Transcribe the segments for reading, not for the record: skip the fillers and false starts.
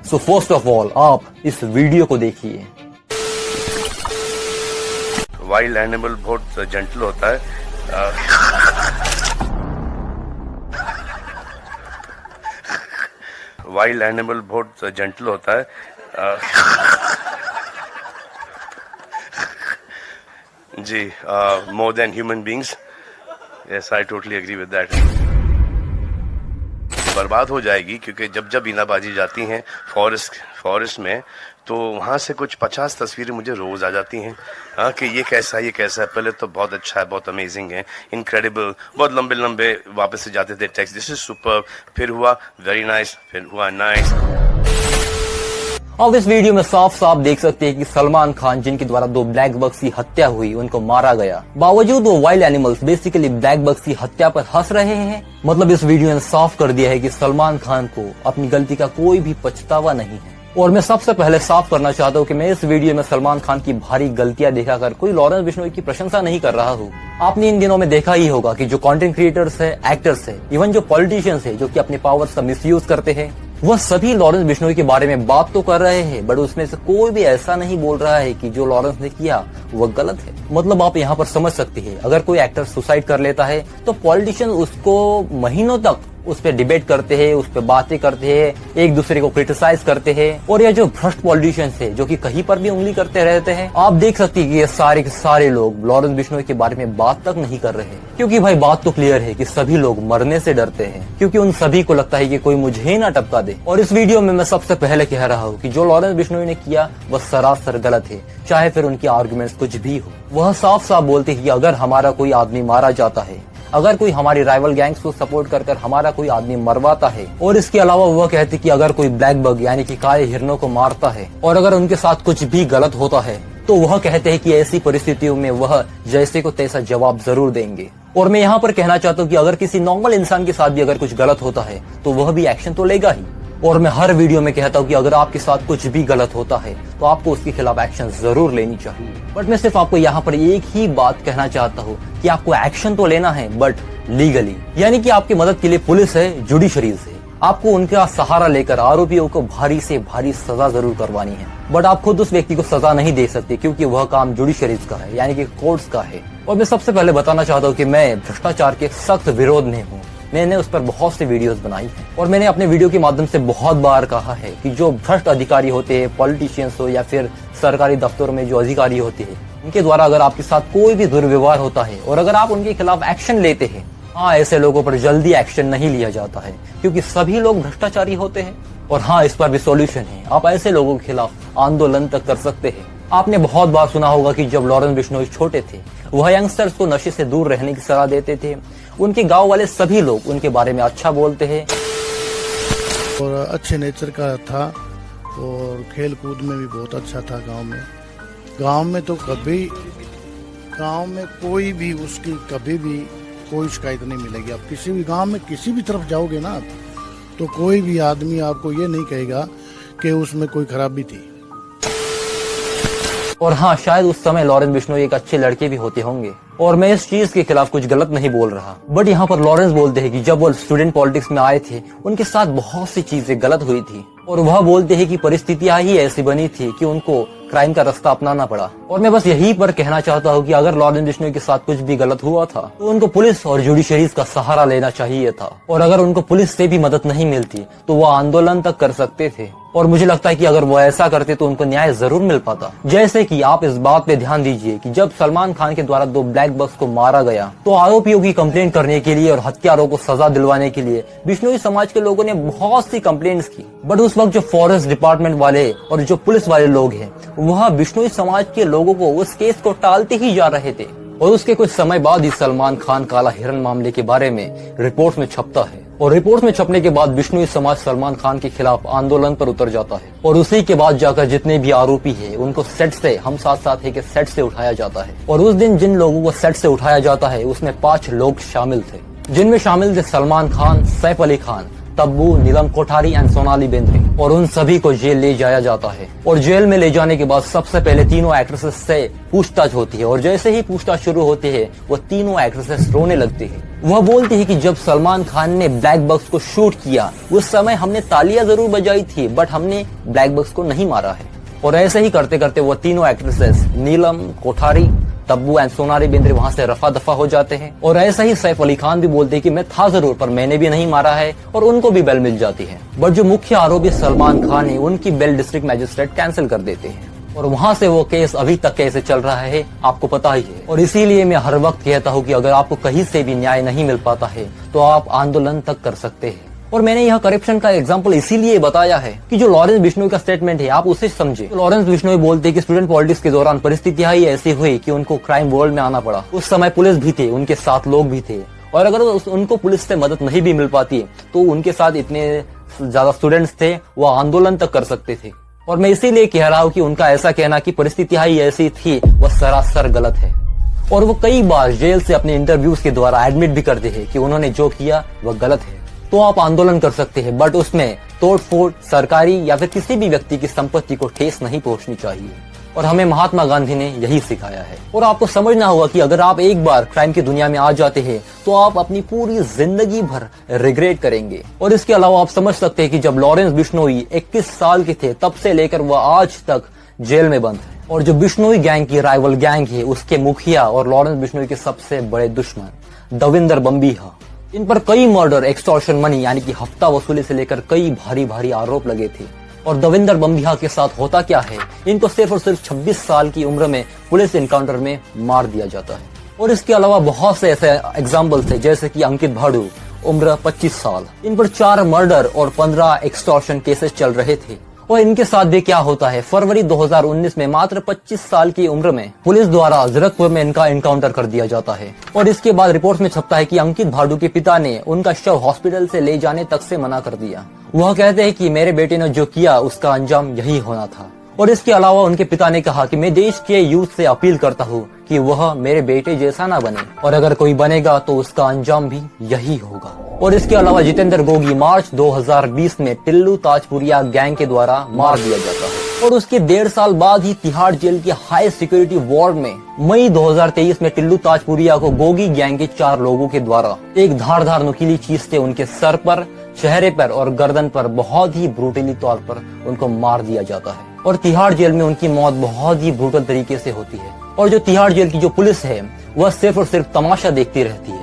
So first of all आप इस video को देखिए। वाइल्ड एनिमल बहुत जेंटल होता है। वाइल्ड एनिमल बहुत जेंटल होता है। जी, more than human beings. Yes, I totally agree with that. बर्बाद हो जाएगी क्योंकि जब जब बीनाबाजी जाती हैं फॉरेस्ट में, तो वहाँ से कुछ 50 तस्वीरें मुझे रोज़ आ जाती हैं। हाँ, कि ये कैसा है, पहले तो बहुत अच्छा है, बहुत अमेजिंग है, इनक्रेडिबल, बहुत लंबे लंबे वापस से जाते थे टेक्स्ट, दिस इज सुपर, फिर हुआ वेरी नाइस, फिर हुआ नाइस। अब इस वीडियो में साफ साफ देख सकते हैं कि सलमान खान, जिनके द्वारा 2 ब्लैक बग्स की हत्या हुई, उनको मारा गया, बावजूद वो wild animals basically black bugs की हत्या पर हंस रहे हैं। मतलब इस वीडियो ने साफ कर दिया है कि सलमान खान को अपनी गलती का कोई भी पछतावा नहीं है। और मैं सबसे पहले साफ करना चाहता हूँ कि मैं इस वीडियो में सलमान खान की भारी गलतियां दिखाकर कोई लॉरेंस बिश्नोई की प्रशंसा नहीं कर रहा हूँ। आपने इन दिनों में देखा ही होगा कि जो कंटेंट क्रिएटर्स है, एक्टर्स है, इवन जो पॉलिटिशियंस है जो कि अपने पावर्स का मिसयूज करते हैं, वह सभी लॉरेंस बिश्नोई के बारे में बात तो कर रहे हैं, बट उसमें से कोई भी ऐसा नहीं बोल रहा है कि जो लॉरेंस ने किया वह गलत है। मतलब आप यहाँ पर समझ सकते हैं, अगर कोई एक्टर सुसाइड कर लेता है तो पॉलिटिशियन उसको महीनों तक उस पर डिबेट करते हैं, उस पर बातें करते हैं, एक दूसरे को क्रिटिसाइज करते हैं। और ये जो भ्रष्ट पॉलिटिशियंस है जो कि कहीं पर भी उंगली करते रहते हैं, आप देख सकते हैं कि ये सारे के सारे लोग लॉरेंस बिश्नोई के बारे में बात तक नहीं कर रहे हैं। क्योंकि भाई बात तो क्लियर है कि सभी लोग मरने से डरते हैं, क्योंकि उन सभी को लगता है कि कोई मुझे ही ना टपका दे। और इस वीडियो में मैं सबसे पहले कह रहा हूँ कि जो लॉरेंस बिश्नोई ने किया वह सरासर गलत है, चाहे फिर उनकी आर्गुमेंट्स कुछ भी हो। वह साफ साफ बोलते हैं कि अगर हमारा कोई आदमी मारा जाता है, अगर कोई हमारी राइवल गैंग्स को सपोर्ट कर हमारा कोई आदमी मरवाता है, और इसके अलावा वह कहते कि अगर कोई ब्लैक बग यानी कि काले हिरणों को मारता है और अगर उनके साथ कुछ भी गलत होता है, तो वह कहते हैं कि ऐसी परिस्थितियों में वह जैसे को तैसा जवाब जरूर देंगे। और मैं यहाँ पर कहना चाहता हूँ कि अगर किसी नॉर्मल इंसान के साथ भी अगर कुछ गलत होता है तो वह भी एक्शन तो लेगा ही। और मैं हर वीडियो में कहता हूँ कि अगर आपके साथ कुछ भी गलत होता है तो आपको उसके खिलाफ एक्शन जरूर लेनी चाहिए। बट मैं सिर्फ आपको यहाँ पर एक ही बात कहना चाहता हूँ कि आपको एक्शन तो लेना है, बट लीगली, यानी कि आपकी मदद के लिए पुलिस है, जुडिशरीज है। आपको उनका सहारा लेकर आरोपियों को भारी से भारी सजा जरूर करवानी है, बट आप खुद उस व्यक्ति को सजा नहीं दे सकते, क्योंकि वह काम जुडिशरीज का है, यानी कि कोर्ट्स का है। और मैं सबसे पहले बताना चाहता हूँ कि मैं भ्रष्टाचार के सख्त विरोध में हूँ। मैंने उस पर बहुत सी वीडियोस बनाई हैं और मैंने अपने वीडियो के माध्यम से बहुत बार कहा है कि जो भ्रष्ट अधिकारी होते हैं, पॉलिटिशियंस हो या फिर सरकारी दफ्तरों में जो अधिकारी होते हैं, उनके द्वारा अगर आपके साथ कोई भी दुर्व्यवहार होता है और अगर आप उनके खिलाफ एक्शन लेते हैं, हाँ, ऐसे लोगों पर जल्दी एक्शन नहीं लिया जाता है, क्योंकि सभी लोग भ्रष्टाचारी होते हैं। और हाँ, इस पर भी सॉल्यूशन है, आप ऐसे लोगों के खिलाफ आंदोलन तक कर सकते हैं। आपने बहुत बार सुना होगा कि जब लॉरेंस बिश्नोई छोटे थे, वह यंगस्टर्स को नशे से दूर रहने की सलाह देते थे। उनके गांव वाले सभी लोग उनके बारे में अच्छा बोलते हैं और अच्छे नेचर का था और खेल कूद में भी बहुत अच्छा था। गांव में तो कभी गांव में कोई भी उसकी कभी भी कोई शिकायत नहीं मिलेगी। आप किसी भी गांव में किसी भी तरफ जाओगे ना, तो कोई भी आदमी आपको ये नहीं कहेगा कि उसमें कोई खराबी थी। और हाँ, शायद उस समय लॉरेंस बिश्नोई एक अच्छे लड़के भी होते होंगे, और मैं इस चीज के खिलाफ कुछ गलत नहीं बोल रहा। बट यहाँ पर लॉरेंस बोलते हैं कि जब वो स्टूडेंट पॉलिटिक्स में आए थे, उनके साथ बहुत सी चीजें गलत हुई थी, और वह बोलते हैं कि परिस्थितियां ही ऐसी बनी थी कि उनको क्राइम का रास्ता अपनाना पड़ा। और मैं बस यही पर कहना चाहता हूँ कि अगर लॉरेंस बिश्नोई के साथ कुछ भी गलत हुआ था तो उनको पुलिस और जुडिशरीज का सहारा लेना चाहिए था, और अगर उनको पुलिस से भी मदद नहीं मिलती तो वो आंदोलन तक कर सकते थे। और मुझे लगता है कि अगर वो ऐसा करते तो उनको न्याय जरूर मिल पाता। जैसे कि आप इस बात पे ध्यान दीजिए कि जब सलमान खान के द्वारा 2 ब्लैक बग्स को मारा गया, तो आरोपियों की कंप्लेंट करने के लिए और हत्यारों को सजा दिलवाने के लिए बिश्नोई समाज के लोगों ने बहुत सी कंप्लेंट्स की। बट उस वक्त जो फॉरेस्ट डिपार्टमेंट वाले और जो पुलिस वाले लोग हैं, वह बिश्नोई समाज के लोगों को उस केस को टालते ही जा रहे थे। और उसके कुछ समय बाद ही सलमान खान काला हिरण मामले के बारे में रिपोर्ट्स में छपता है, और रिपोर्ट्स में छपने के बाद बिश्नोई समाज सलमान खान के खिलाफ आंदोलन पर उतर जाता है। और उसी के बाद जाकर जितने भी आरोपी है उनको सेट से, हम साथ साथ है कि सेट से उठाया जाता है। और उस दिन जिन लोगों को सेट से उठाया जाता है उसमें 5 लोग शामिल थे, जिनमें शामिल थे सलमान खान, सैफ अली खान, तब्बू, नीलम कोठारी एंड सोनाली बेंद्रे, और उन सभी को जेल ले जाया जाता है। और जेल में ले जाने के बाद सबसे पहले तीनों एक्ट्रेसेस से पूछताछ होती है, और जैसे ही पूछताछ शुरू होती है वो तीनों एक्ट्रेसेस रोने लगती है। वह बोलती है कि जब सलमान खान ने ब्लैक बक्स को शूट किया उस समय हमने तालियां जरूर बजाई थी, बट हमने ब्लैक बक्स को नहीं मारा है। और ऐसे ही करते करते वो तीनों actresses Neelam Kothari, Tabu and Sonali Bendre वहां से रफा दफा हो जाते हैं। और ऐसा ही सैफ अली खान भी बोलते हैं कि मैं था जरूर पर मैंने भी नहीं मारा है, और उनको भी बेल मिल जाती है। बट जो मुख्य आरोपी सलमान खान है उनकी बेल डिस्ट्रिक्ट मजिस्ट्रेट कैंसिल कर देते हैं, और वहां से वो केस अभी तक कैसे चल रहा है आपको पता ही है। और इसीलिए मैं हर वक्त कहता हूँ कि अगर आपको कहीं से भी न्याय नहीं मिल पाता है तो आप आंदोलन तक कर सकते हैं। और मैंने यह करप्शन का एग्जांपल इसीलिए बताया है कि जो लॉरेंस बिश्नोई का स्टेटमेंट है आप उसे समझे। तो लॉरेंस बिश्नोई बोलते हैं कि स्टूडेंट पॉलिटिक्स के दौरान परिस्थितियां ही ऐसी हुई कि उनको क्राइम वर्ल्ड में आना पड़ा। उस समय पुलिस भी थे, उनके साथ लोग भी थे, और अगर उनको पुलिस से मदद नहीं भी मिल पाती तो उनके साथ इतने ज्यादा स्टूडेंट्स थे वो आंदोलन तक कर सकते थे। और मैं इसीलिए कह रहा हूँ कि उनका ऐसा कहना कि परिस्थितियां ही ऐसी थी वह सरासर गलत है। और वो कई बार जेल से अपने इंटरव्यूज के द्वारा एडमिट भी करते हैं कि उन्होंने जो किया वह गलत है। तो आप आंदोलन कर सकते हैं, बट उसमें तोड़फोड़, सरकारी या फिर किसी भी व्यक्ति की संपत्ति को ठेस नहीं पहुंचनी चाहिए। और हमें महात्मा गांधी ने यही सिखाया है। और आपको समझना होगा कि अगर आप एक बार क्राइम की दुनिया में आ जाते हैं तो आप अपनी पूरी जिंदगी भर रिग्रेट करेंगे। और इसके अलावा आप समझ सकते हैं कि जब लॉरेंस बिश्नोई 21 साल के थे तब से लेकर वह आज तक जेल में बंद है। और जो बिश्नोई गैंग की राइवल गैंग है उसके मुखिया और लॉरेंस बिश्नोई के सबसे बड़े दुश्मन दविंदर बम्बीहा, इन पर कई मर्डर, एक्सटॉर्शन मनी यानी कि हफ्ता वसूली से लेकर कई भारी भारी आरोप लगे थे। और दविंदर बम्बीहा के साथ होता क्या है, इनको सिर्फ और सिर्फ 26 साल की उम्र में पुलिस एनकाउंटर में मार दिया जाता है। और इसके अलावा बहुत से ऐसे एग्जाम्पल्स है, जैसे कि अंकित भाड़ू, उम्र 25 साल, इन पर 4 मर्डर और 15 एक्सटॉर्शन केसेस चल रहे थे। और इनके साथ भी क्या होता है, फरवरी 2019 में मात्र 25 साल की उम्र में पुलिस द्वारा जीरकपुर में इनका एनकाउंटर कर दिया जाता है। और इसके बाद रिपोर्ट में छपता है कि अंकित भाड़ू के पिता ने उनका शव हॉस्पिटल से ले जाने तक से मना कर दिया। वह कहते हैं कि मेरे बेटे ने जो किया उसका अंजाम यही होना था। और इसके अलावा उनके पिता ने कहा कि मैं देश के यूथ से अपील करता हूँ कि वह मेरे बेटे जैसा ना बने, और अगर कोई बनेगा तो उसका अंजाम भी यही होगा। और इसके अलावा जितेंद्र गोगी मार्च 2020 में टिल्लू ताजपुरिया गैंग के द्वारा मार दिया जाता है। और उसके 1.5 साल बाद ही तिहाड़ जेल की हाई सिक्योरिटी वार्ड में मई 2023 में टिल्लू ताजपुरिया को गोगी गैंग के 4 लोगों के द्वारा एक धारदार नुकीली चीज से उनके सर पर, चेहरे पर और गर्दन पर बहुत ही ब्रूटली तौर पर उनको मार दिया जाता है। और तिहाड़ जेल में उनकी मौत बहुत ही ब्रूटल तरीके से होती है। और जो तिहाड़ जेल की जो पुलिस है वह सिर्फ और सिर्फ तमाशा देखती रहती है।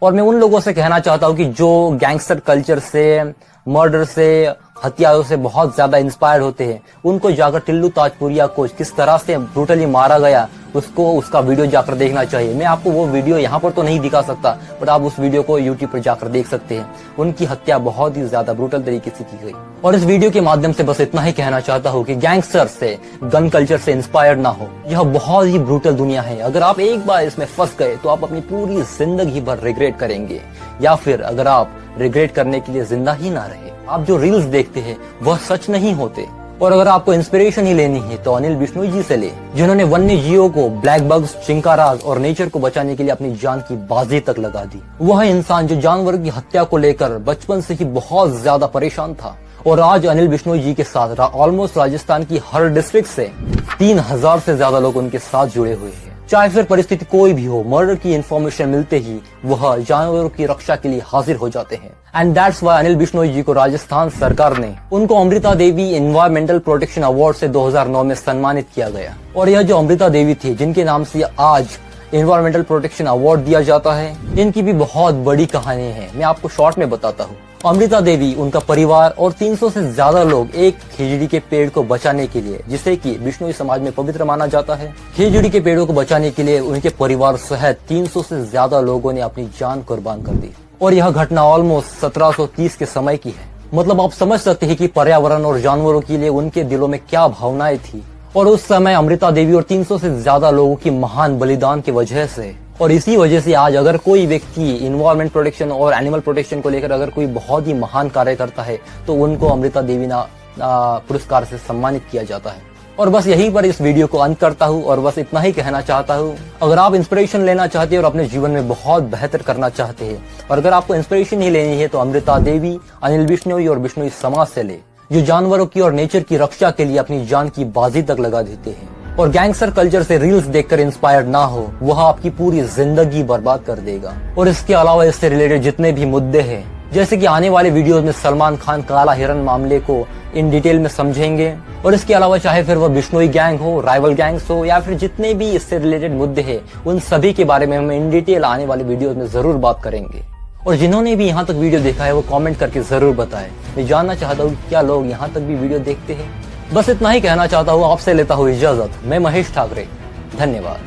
और मैं उन लोगों से कहना चाहता हूँ कि जो गैंगस्टर कल्चर से, मर्डर से, हत्याओं से बहुत ज्यादा इंस्पायर्ड होते हैं, उनको जाकर टिल्लू ताजपुरिया को किस तरह से ब्रूटली मारा गया उसका वीडियो जाकर देखना चाहिए। मैं आपको वो वीडियो यहाँ पर तो नहीं दिखा सकता, बट आप उस वीडियो को यूट्यूब पर जाकर देख सकते हैं। उनकी हत्या बहुत ही ज्यादा ब्रूटल तरीके से की गई। और इस वीडियो के माध्यम से बस इतना ही कहना चाहता हूँ कि गैंगस्टर से, गन कल्चर से इंस्पायर्ड ना हो। यह बहुत ही ब्रूटल दुनिया है। अगर आप एक बार इसमें फंस गए तो आप अपनी पूरी जिंदगी भर रिग्रेट करेंगे, या फिर अगर आप रिग्रेट करने के लिए जिंदा ही ना रहे। आप जो रील्स देखते हैं वह सच नहीं होते। और अगर आपको इंस्पिरेशन ही लेनी है तो अनिल बिश्नोई जी से ले, जिन्होंने वन्य जीवों को, ब्लैक बग्स, चिंकाराज और नेचर को बचाने के लिए अपनी जान की बाजी तक लगा दी। वह इंसान जो जानवर की हत्या को लेकर बचपन से ही बहुत ज्यादा परेशान था, और आज अनिल बिश्नोई जी के साथ ऑलमोस्ट राजस्थान की हर डिस्ट्रिक्ट से 3000 से ज्यादा लोग उनके साथ जुड़े हुए हैं। चाहे फिर परिस्थिति कोई भी हो, मर्डर की इंफॉर्मेशन मिलते ही वह जानवरों की रक्षा के लिए हाजिर हो जाते हैं। And that's why Anil Bishnoi ji को राजस्थान सरकार ने उनको Amrita Devi environmental protection award से 2009 में सम्मानित किया गया। और यह जो अमृता देवी थी, जिनके नाम से आज एनवायरमेंटल प्रोटेक्शन अवार्ड दिया जाता है, इनकी भी बहुत बड़ी कहानी है। मैं आपको शॉर्ट में बताता हूँ। अमृता देवी, उनका परिवार और 300 से ज्यादा लोग एक खेजड़ी के पेड़ को बचाने के लिए, जिसे कि बिश्नोई समाज में पवित्र माना जाता है, खेजड़ी के पेड़ों को बचाने के लिए उनके परिवार सहित 300 से ज्यादा लोगों ने अपनी जान कुर्बान कर दी। और यह घटना ऑलमोस्ट 1730 के समय की है। मतलब आप समझ सकते हैं कि पर्यावरण और जानवरों के लिए उनके दिलों में क्या भावनाएं थी। और उस समय अमृता देवी और 300 से ज्यादा लोगों की महान बलिदान की वजह से और इसी वजह से आज अगर कोई व्यक्ति इन्वायरमेंट प्रोटेक्शन और एनिमल प्रोटेक्शन को लेकर अगर कोई बहुत ही महान कार्य करता है तो उनको अमृता देवी पुरस्कार से सम्मानित किया जाता है। और बस यहीं पर इस वीडियो को अंत करता हूँ और बस इतना ही कहना चाहता हूँ, अगर आप इंस्पिरेशन लेना चाहते हैं और अपने जीवन में बहुत बेहतर करना चाहते हैं और अगर आपको इंस्पिरेशन ही लेनी है तो अमृता देवी, अनिल बिश्नोई और बिश्नोई समाज से ले, जो जानवरों की और नेचर की रक्षा के लिए अपनी जान की बाजी तक लगा देते हैं। और गैंगस्टर कल्चर से रील्स देखकर इंस्पायर्ड ना हो, वह आपकी पूरी जिंदगी बर्बाद कर देगा। और इसके अलावा इससे रिलेटेड जितने भी मुद्दे हैं, जैसे कि आने वाले वीडियोस में सलमान खान काला हिरन मामले को इन डिटेल में समझेंगे, और इसके अलावा चाहे फिर वह बिश्नोई गैंग हो, राइवल गैंग्स हो या फिर जितने भी इससे रिलेटेड मुद्दे हैं, उन सभी के बारे में हम इन डिटेल आने वाले वीडियोस में जरूर बात करेंगे। और जिन्होंने भी यहाँ तक वीडियो देखा है वो कमेंट करके जरूर बताएं। मैं जानना चाहता हूँ क्या लोग यहाँ तक भी वीडियो देखते हैं। बस इतना ही कहना चाहता हूँ, आपसे लेता हूँ इजाजत। मैं महेश ठाकरे, धन्यवाद।